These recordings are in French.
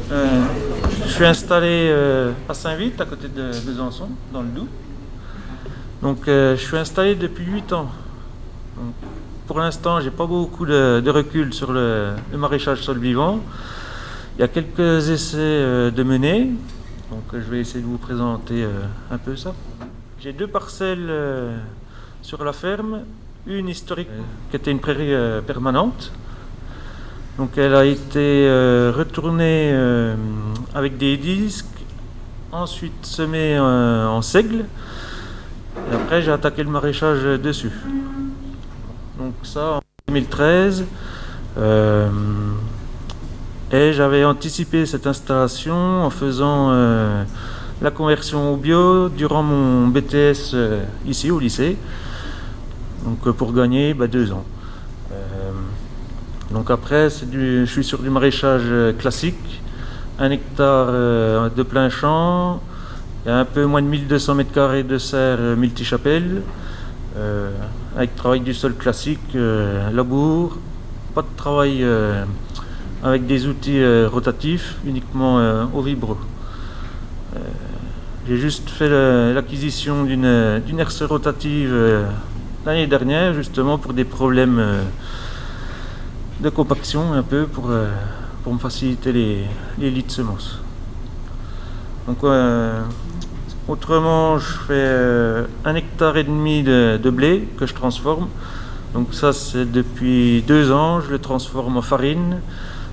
Je suis installé à Saint-Vite, à côté de Besançon, dans le Doubs. Donc, je suis installé depuis 8 ans. Donc, pour l'instant, j'ai pas beaucoup de recul sur le maraîchage sol vivant. Il y a quelques essais de mener. Donc, je vais essayer de vous présenter un peu ça. J'ai 2 parcelles sur la ferme. Une historique qui était une prairie permanente. Donc elle a été retournée avec des disques, ensuite semée en seigle, et après j'ai attaqué le maraîchage dessus. Donc ça en 2013, et j'avais anticipé cette installation en faisant la conversion au bio durant mon BTS ici au lycée, donc pour gagner 2 ans. Donc après, je suis sur du maraîchage classique, 1 hectare de plein champ, il y a un peu moins de 1200 m² de serre multichapelle, avec travail du sol classique, labour, pas de travail avec des outils rotatifs, uniquement au vibro. J'ai juste fait l'acquisition d'une herse rotative l'année dernière, justement pour des problèmes de compaction un peu pour me faciliter les lits de semences. Donc autrement, je fais 1,5 hectare de blé que je transforme. Donc ça, c'est depuis 2 ans, je le transforme en farine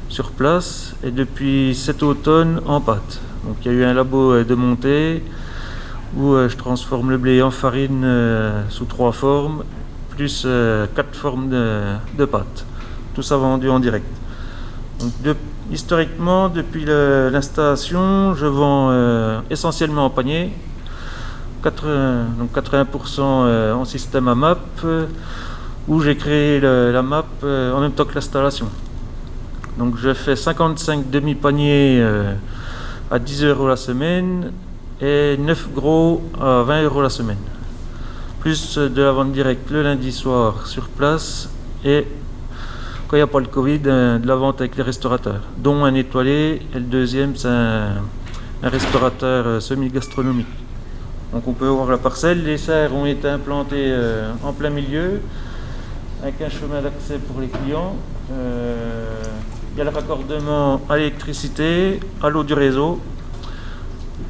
sur place, et depuis cet automne en pâte. Donc il y a eu un labo de montée où je transforme le blé en farine sous 3 formes, plus 4 formes de pâte. Tout ça vendu en direct. Donc historiquement, depuis l'installation, je vends essentiellement en panier, donc 80% en système AMAP, où j'ai créé la map en même temps que l'installation. Donc je fais 55 demi-paniers à 10 € la semaine et 9 gros à 20 € la semaine. Plus de la vente directe le lundi soir sur place, et quand il n'y a pas le Covid, de la vente avec les restaurateurs, dont un étoilé, et le deuxième c'est un restaurateur semi-gastronomique. Donc on peut voir la parcelle, les serres ont été implantées en plein milieu, avec un chemin d'accès pour les clients. Il y a le raccordement à l'électricité, à l'eau du réseau.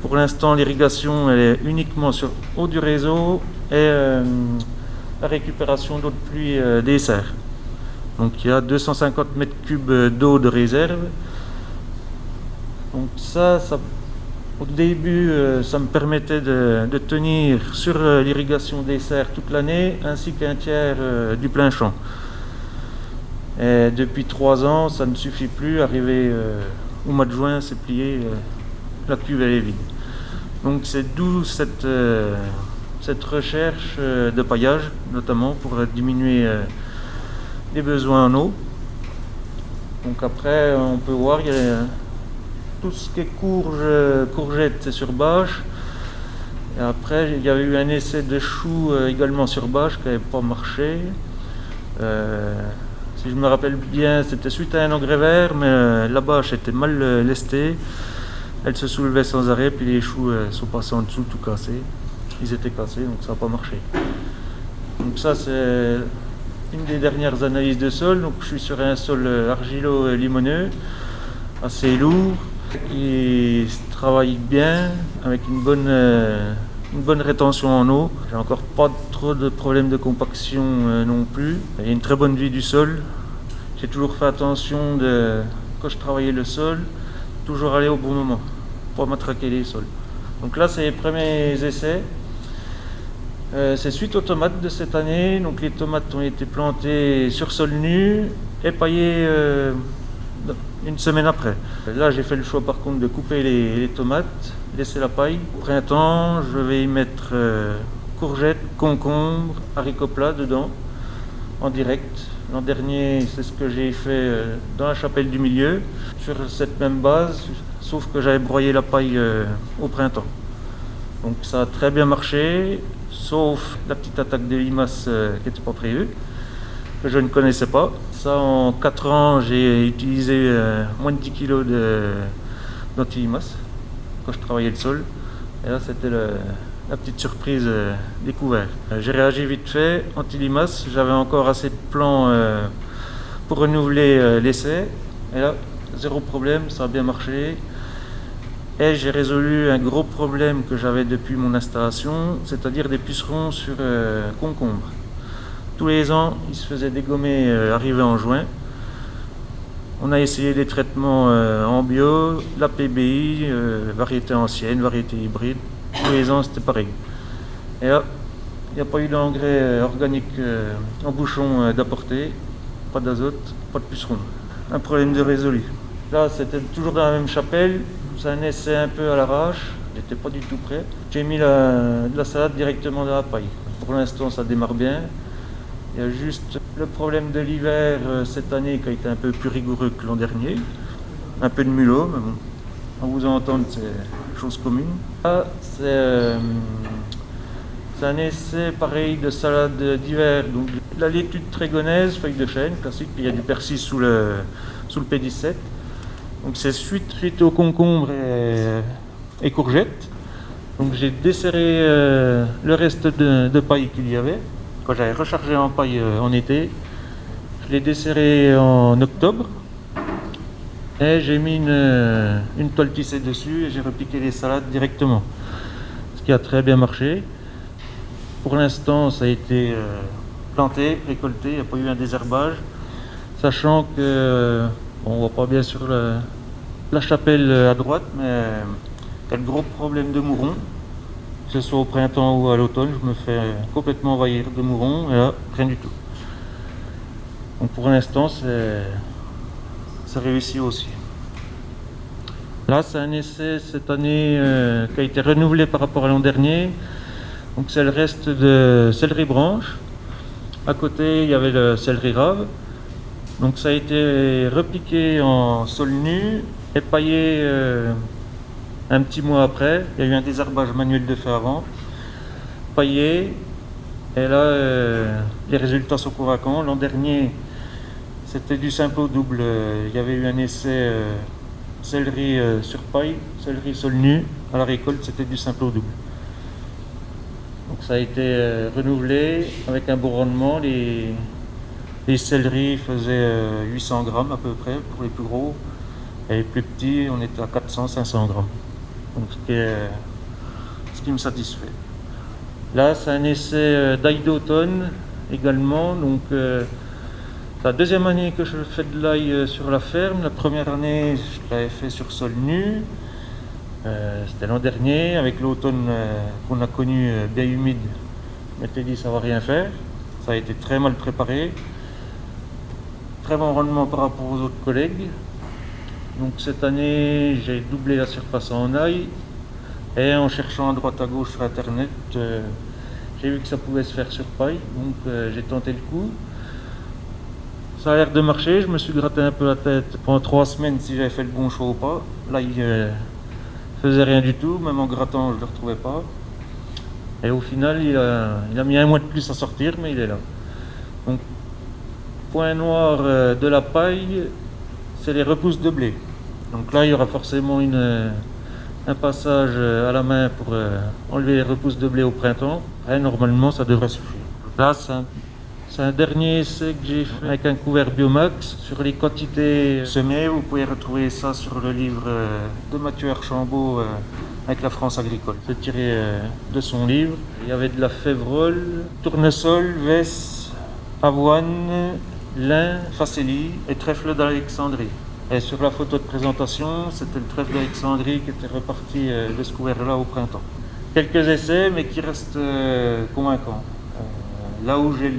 Pour l'instant, l'irrigation elle est uniquement sur eau du réseau et la récupération d'eau de pluie des serres. Donc il y a 250 m³ d'eau de réserve. Donc ça au début, ça me permettait de tenir sur l'irrigation des serres toute l'année, ainsi qu'un tiers du plein champ. Et depuis 3 ans, ça ne suffit plus. Arrivé au mois de juin, c'est plié, la cuve elle est vide. Donc c'est d'où cette recherche de paillage, notamment pour diminuer les besoins en eau. Donc après, on peut voir, il y a tout ce qui est courgettes, c'est sur bâche. Et après, il y avait eu un essai de choux également sur bâche qui n'avait pas marché. Si je me rappelle bien, c'était suite à un engrais vert, mais la bâche était mal lestée. Elle se soulevait sans arrêt, puis les choux sont passés en dessous, tout cassés. Ils étaient cassés, donc ça n'a pas marché. Donc ça, c'est une des dernières analyses de sol. Donc je suis sur un sol argilo-limoneux, assez lourd, qui travaille bien, avec une bonne rétention en eau. J'ai encore pas trop de problèmes de compaction non plus. Il y a une très bonne vie du sol. J'ai toujours fait attention quand je travaillais le sol, toujours aller au bon moment, pas matraquer les sols. Donc là, c'est les premiers essais. C'est suite aux tomates de cette année. Donc les tomates ont été plantées sur sol nu et paillées une semaine après. Là, j'ai fait le choix par contre de couper les tomates, laisser la paille. Au printemps, je vais y mettre courgettes, concombres, haricots plats dedans, en direct. L'an dernier, c'est ce que j'ai fait dans la chapelle du milieu, sur cette même base, sauf que j'avais broyé la paille au printemps. Donc ça a très bien marché, sauf la petite attaque de limaces qui n'était pas prévue, que je ne connaissais pas. Ça, en 4 ans, j'ai utilisé moins de 10 kg d'anti-limaces quand je travaillais le sol. Et là, c'était la petite surprise découverte. J'ai réagi vite fait, anti-limaces, j'avais encore assez de plants pour renouveler l'essai. Et là, zéro problème, ça a bien marché. Et j'ai résolu un gros problème que j'avais depuis mon installation, c'est-à-dire des pucerons sur concombres. Tous les ans, ils se faisaient dégommer arrivé en juin. On a essayé des traitements en bio, la PBI, variété ancienne, variété hybride. Tous les ans, c'était pareil. Et là, il n'y a pas eu d'engrais organique en bouchon d'apporter, pas d'azote, pas de pucerons. Un problème de résolu. Là, c'était toujours dans la même chapelle, ça naissait un peu à l'arrache, j'étais pas du tout prêt. J'ai mis de la salade directement dans la paille. Pour l'instant, ça démarre bien. Il y a juste le problème de l'hiver cette année qui a été un peu plus rigoureux que l'an dernier. Un peu de mulot, mais bon, à vous entendre, c'est chose commune. Là, c'est un essai pareil de salade d'hiver. Donc de la laitue de trégonaise, feuille de chêne, classique, puis il y a du persil sous le P17. Donc c'est suite aux concombres et courgettes. Donc j'ai desserré le reste de paille qu'il y avait. Quand j'avais rechargé en paille en été, je l'ai desserré en octobre. Et j'ai mis une toile tissée dessus et j'ai repiqué les salades directement. Ce qui a très bien marché. Pour l'instant, ça a été planté, récolté, il n'y a pas eu un désherbage. Sachant que, on voit pas bien sûr la chapelle à droite, mais il y a le gros problème de mourons. Que ce soit au printemps ou à l'automne, je me fais complètement envahir de mourons, et là, rien du tout. Donc pour l'instant, ça réussit aussi. Là, c'est un essai cette année qui a été renouvelé par rapport à l'an dernier. Donc c'est le reste de céleri branche. À côté, il y avait le céleri rave. Donc ça a été repiqué en sol nu et paillé un petit mois après. Il y a eu un désherbage manuel de fait avant. Paillé. Et là, les résultats sont convaincants. L'an dernier, c'était du simple au double. Il y avait eu un essai céleri sur paille, céleri sol nu. À la récolte, c'était du simple au double. Donc ça a été renouvelé avec un bon rendement. Les céleris faisaient 800 grammes à peu près pour les plus gros. Et les plus petits, on était à 400-500 grammes. Donc ce qui me satisfait. Là, c'est un essai d'ail d'automne également. Donc c'est la deuxième année que je fais de l'ail sur la ferme. La première année, je l'avais fait sur sol nu. C'était l'an dernier, avec l'automne qu'on a connu bien humide. Je m'étais dit ça va rien faire. Ça a été très mal préparé. Très bon rendement par rapport aux autres collègues. Donc cette année, j'ai doublé la surface en ail. Et en cherchant à droite à gauche sur internet, j'ai vu que ça pouvait se faire sur paille. Donc j'ai tenté le coup. Ça a l'air de marcher. Je me suis gratté un peu la tête pendant 3 semaines si j'avais fait le bon choix ou pas. L'ail faisait rien du tout, même en grattant je ne le retrouvais pas. Et au final il a mis 1 mois de plus à sortir, mais il est là. Donc point noir de la paille, c'est les repousses de blé. Donc là il y aura forcément un passage à la main pour enlever les repousses de blé au printemps. Et normalement ça devrait suffire. Là c'est un dernier essai que j'ai fait avec un couvert Biomax sur les quantités semées. Vous pouvez retrouver ça sur le livre de Mathieu Archambault avec la France agricole. C'est tiré de son livre. Il y avait de la févrole, tournesol, vesse, avoine, lin, facélie et trèfle d'Alexandrie. Et sur la photo de présentation, c'était le trèfle d'Alexandrie qui était reparti de ce couvert-là au printemps. Quelques essais, mais qui restent convaincants. Là où j'ai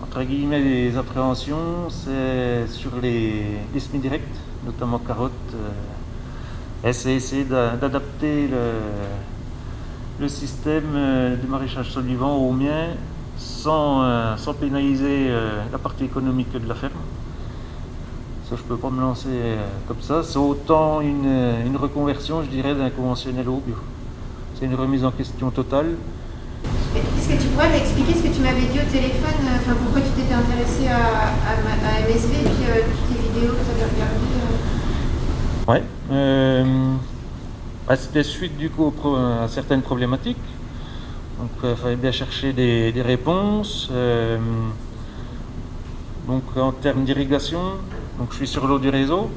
entre guillemets les appréhensions, c'est sur les semi-directs, notamment carottes. Et c'est essayer d'adapter le système de maraîchage solivant au mien sans pénaliser la partie économique de la ferme. Ça, je peux pas me lancer comme ça. C'est autant une reconversion, je dirais, d'un conventionnel au bio. C'est une remise en question totale. Est-ce que tu pourrais m'expliquer ce que tu m'avais dit au téléphone, pourquoi tu t'étais intéressé à MSV et puis toutes les vidéos que tu avais regardées Ouais. C'était suite du coup à certaines problématiques. Donc il fallait bien chercher des réponses. Donc en termes d'irrigation, donc je suis sur l'eau du réseau.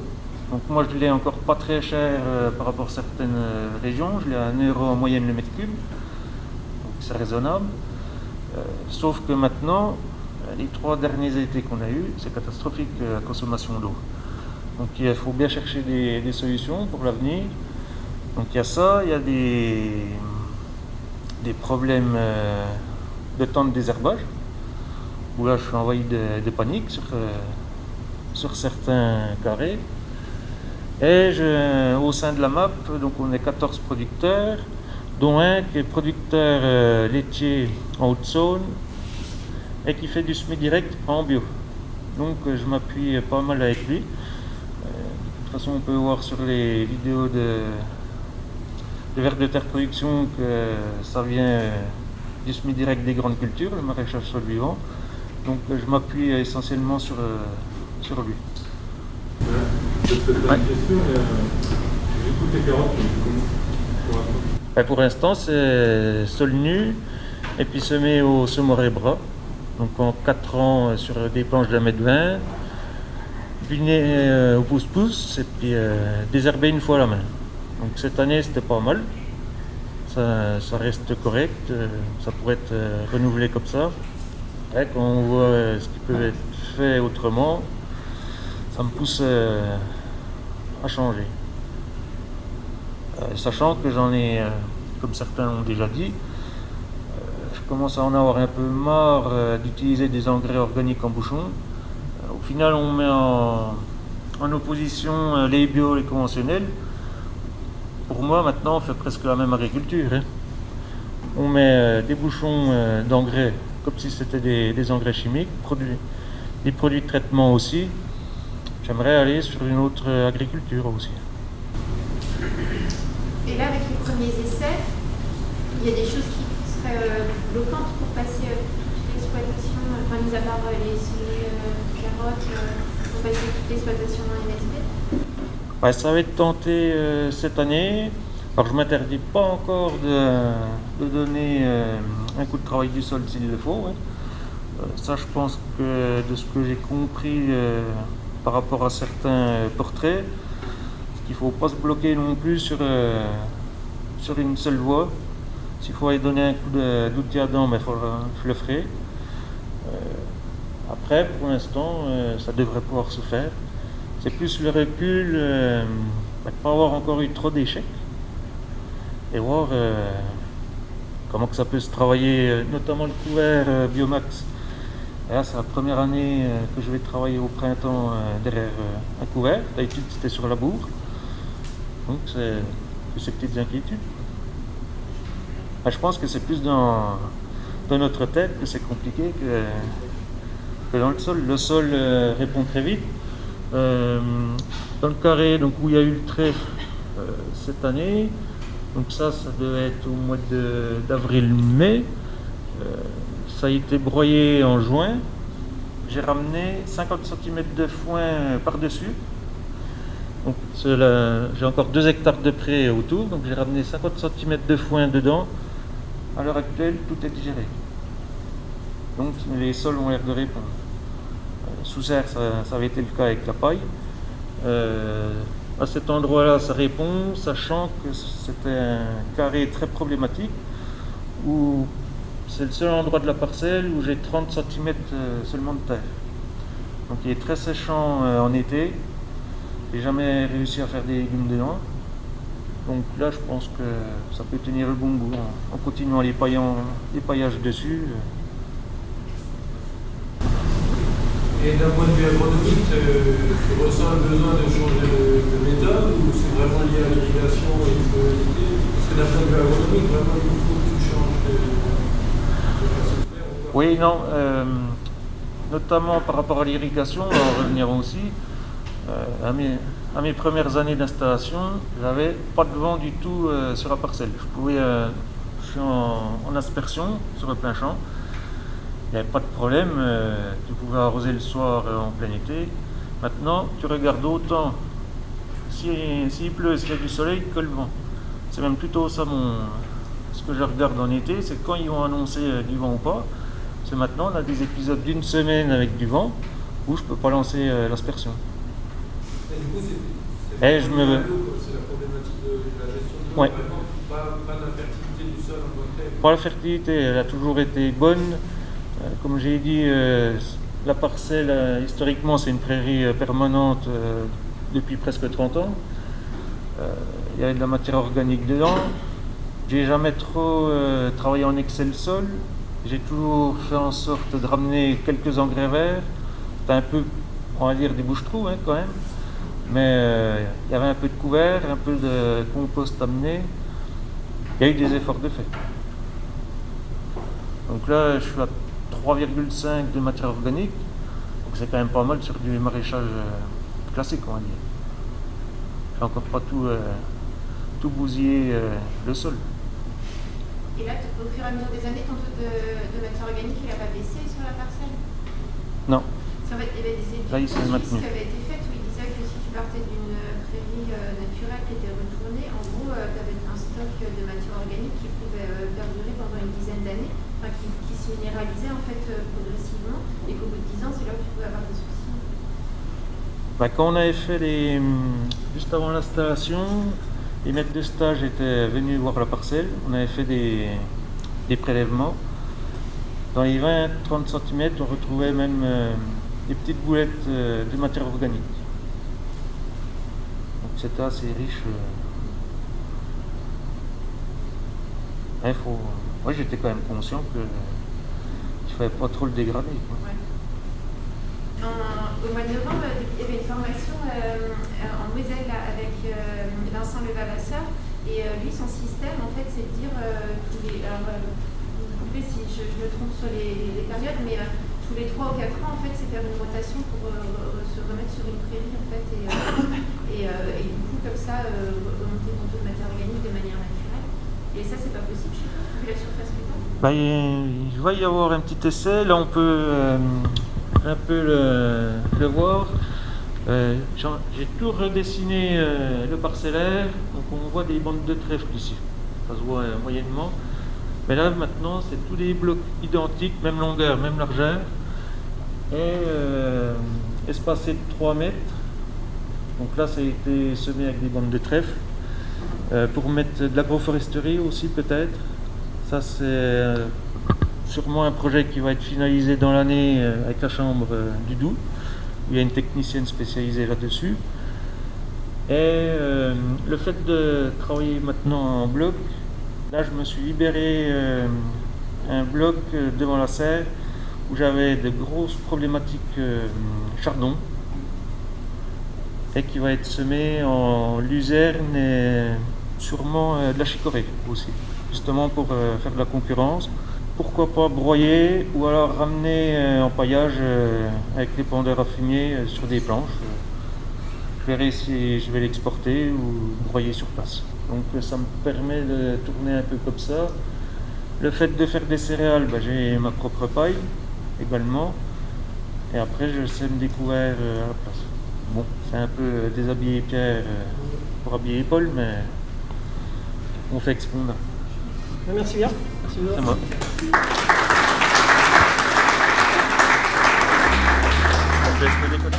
Donc moi je l'ai encore pas très cher par rapport à certaines régions. Je l'ai à 1 € en moyenne le mètre cube. Donc c'est raisonnable. Sauf que maintenant, les 3 derniers étés qu'on a eus, c'est catastrophique la consommation d'eau. Donc il faut bien chercher des solutions pour l'avenir. Donc il y a ça, il y a des problèmes de temps de désherbage, où là je suis envahi de panique sur certains carrés. Et au sein de la MAP, donc on est 14 producteurs, dont un qui est producteur laitier en Haute-Saône et qui fait du semi-direct en bio. Donc je m'appuie pas mal avec lui. De toute façon, on peut voir sur les vidéos de Vers de Terre Production que ça vient du semi-direct des grandes cultures, le maraîchage sol vivant. Donc je m'appuie essentiellement sur lui. Je te pose une question, j'écoute tes carottes, Pour l'instant, c'est sol nu et puis semé au semoir et bras. Donc en 4 ans sur des planches d'1,20 m, puis au pouce-pouce et puis désherbé une fois à la main. Donc cette année c'était pas mal, ça reste correct, ça pourrait être renouvelé comme ça. Et quand on voit ce qui peut être fait autrement, ça me pousse à changer. Sachant que j'en ai, comme certains l'ont déjà dit, je commence à en avoir un peu marre d'utiliser des engrais organiques en bouchon. Au final, on met en opposition les bio et les conventionnels. Pour moi, maintenant, on fait presque la même agriculture. Hein. On met des bouchons d'engrais comme si c'était des engrais chimiques, des produits de traitement aussi. J'aimerais aller sur une autre agriculture aussi. Et là, avec les premiers essais, il y a des choses qui seraient bloquantes pour passer toute l'exploitation, enfin, mis à part les carottes, pour passer toute l'exploitation dans les MSB. Ça va être tenté cette année. Alors je ne m'interdis pas encore de donner un coup de travail du sol s'il le faut. Ouais. Ça, je pense que de ce que j'ai compris par rapport à certains portraits, il ne faut pas se bloquer non plus sur une seule voie. S'il faut aller donner un coup d'outil à dents, je le ferai. Après, pour l'instant, ça devrait pouvoir se faire. C'est plus le recul, de ne pas avoir encore eu trop d'échecs et voir comment que ça peut se travailler, notamment le couvert Biomax. Et là, c'est la première année que je vais travailler au printemps derrière un couvert. D'habitude, c'était sur la bourre. Donc, c'est ces petites inquiétudes. Je pense que c'est plus dans notre tête que c'est compliqué que dans le sol. Le sol répond très vite. Dans le carré donc, où il y a eu le trèfle cette année, donc ça devait être au mois d'avril-mai. Ça a été broyé en juin. J'ai ramené 50 cm de foin par-dessus. Donc j'ai encore 2 hectares de pré autour, donc j'ai ramené 50 cm de foin dedans. À l'heure actuelle, tout est digéré. Donc les sols ont l'air de répondre. Sous serre, ça avait été le cas avec la paille. À cet endroit-là, ça répond, sachant que c'était un carré très problématique, où c'est le seul endroit de la parcelle où j'ai 30 cm seulement de terre. Donc il est très séchant en été. J'ai jamais réussi à faire des légumes dedans. Donc là, je pense que ça peut tenir le bon goût en continuant les paillages dessus. Et d'un point de vue agronomique, tu ressens le besoin de changer de méthode ou c'est vraiment lié à l'irrigation et l'humidité? Parce que d'un point de vue agronomique, vraiment, il faut que tu changes de façon de faire. Oui, non. Notamment par rapport à l'irrigation, on va en revenir aussi. À mes premières années d'installation, j'avais pas de vent du tout sur la parcelle. Je suis en aspersion sur le plein champ. Il n'y avait pas de problème, tu pouvais arroser le soir en plein été. Maintenant, tu regardes autant s'il pleut, s'il y a du soleil, que le vent. C'est même plutôt ça ce que je regarde en été, c'est quand ils vont annoncer du vent ou pas. Parce que maintenant, on a des épisodes d'une semaine avec du vent où je peux pas lancer l'aspersion. Et du coup, c'est Et la problématique de la gestion de l'eau, Ouais. par exemple, pas de la fertilité du sol en tant que tel. Pour la fertilité, elle a toujours été bonne. Comme j'ai dit, la parcelle, historiquement, c'est une prairie permanente depuis presque 30 ans. Il y a de la matière organique dedans. J'ai jamais trop travaillé en excès le sol. J'ai toujours fait en sorte de ramener quelques engrais verts. C'était un peu, on va dire, des bouches-trous quand même. Mais il y avait un peu de couvert, un peu de compost amené. Il y a eu des efforts de fait. Donc là, je suis à 3,5 de matière organique. Donc c'est quand même pas mal sur du maraîchage classique, on va dire. J'ai encore pas tout bousillé le sol. Et là, au fur et à mesure des années, ton taux de matière organique, il n'a pas baissé sur la parcelle? Non. En fait, il y avait des études Là, il s'est maintenu. qui avaient été faites où il disait que si tu partais d'une prairie naturelle qui était retournée, en gros, tu avais un stock de matière organique qui pouvait perdurer pendant une dizaine d'années, enfin, qui se minéralisait en fait progressivement, et qu'au bout de 10 ans, c'est là où tu pouvais avoir des soucis. Quand on avait fait juste avant l'installation, les maîtres de stage étaient venus voir la parcelle. On avait fait des prélèvements. Dans les 20-30 cm, on retrouvait même des petites boulettes de matière organique. Donc c'était assez riche. Moi, j'étais quand même conscient qu'il ne fallait pas trop le dégrader. Ouais. Au mois de novembre, il y avait une formation en Moselle avec Vincent Levavasseur, et lui, son système, en fait, c'est de dire vous me coupez si je me trompe sur les périodes, mais tous les 3 ou 4 ans, en fait, c'est faire une rotation pour se remettre sur une prairie, en fait, et du coup, comme ça, remonter ton taux de matière organique de manière naturelle. Et ça, c'est pas possible chez toi, vu la surface que tu as? Il va y avoir un petit essai. Là, on peut un peu le voir. J'ai tout redessiné le parcellaire. Donc, on voit des bandes de trèfle ici. Ça se voit moyennement. Mais là, maintenant, c'est tous des blocs identiques, même longueur, même largeur. Et espacés de 3 mètres. Donc là, ça a été semé avec des bandes de trèfle. Pour mettre de l'agroforesterie aussi, peut-être. Ça, c'est sûrement un projet qui va être finalisé dans l'année avec la chambre du Doubs. Il y a une technicienne spécialisée là-dessus. Et le fait de travailler maintenant en bloc, là je me suis libéré un bloc devant la serre où j'avais de grosses problématiques chardon, et qui va être semé en luzerne et sûrement de la chicorée aussi, justement pour faire de la concurrence. Pourquoi pas broyer ou alors ramener en paillage avec les pendeurs à fumier sur des planches. Je verrai si je vais l'exporter ou broyer sur place. Donc ça me permet de tourner un peu comme ça. Le fait de faire des céréales, j'ai ma propre paille également. Et après je sème des couverts à la place. Bon, c'est un peu déshabiller Pierre pour habiller Paul, mais on fait ce qu'on a. Merci bien. Merci bien. C'est moi. Je te laisse me décoller.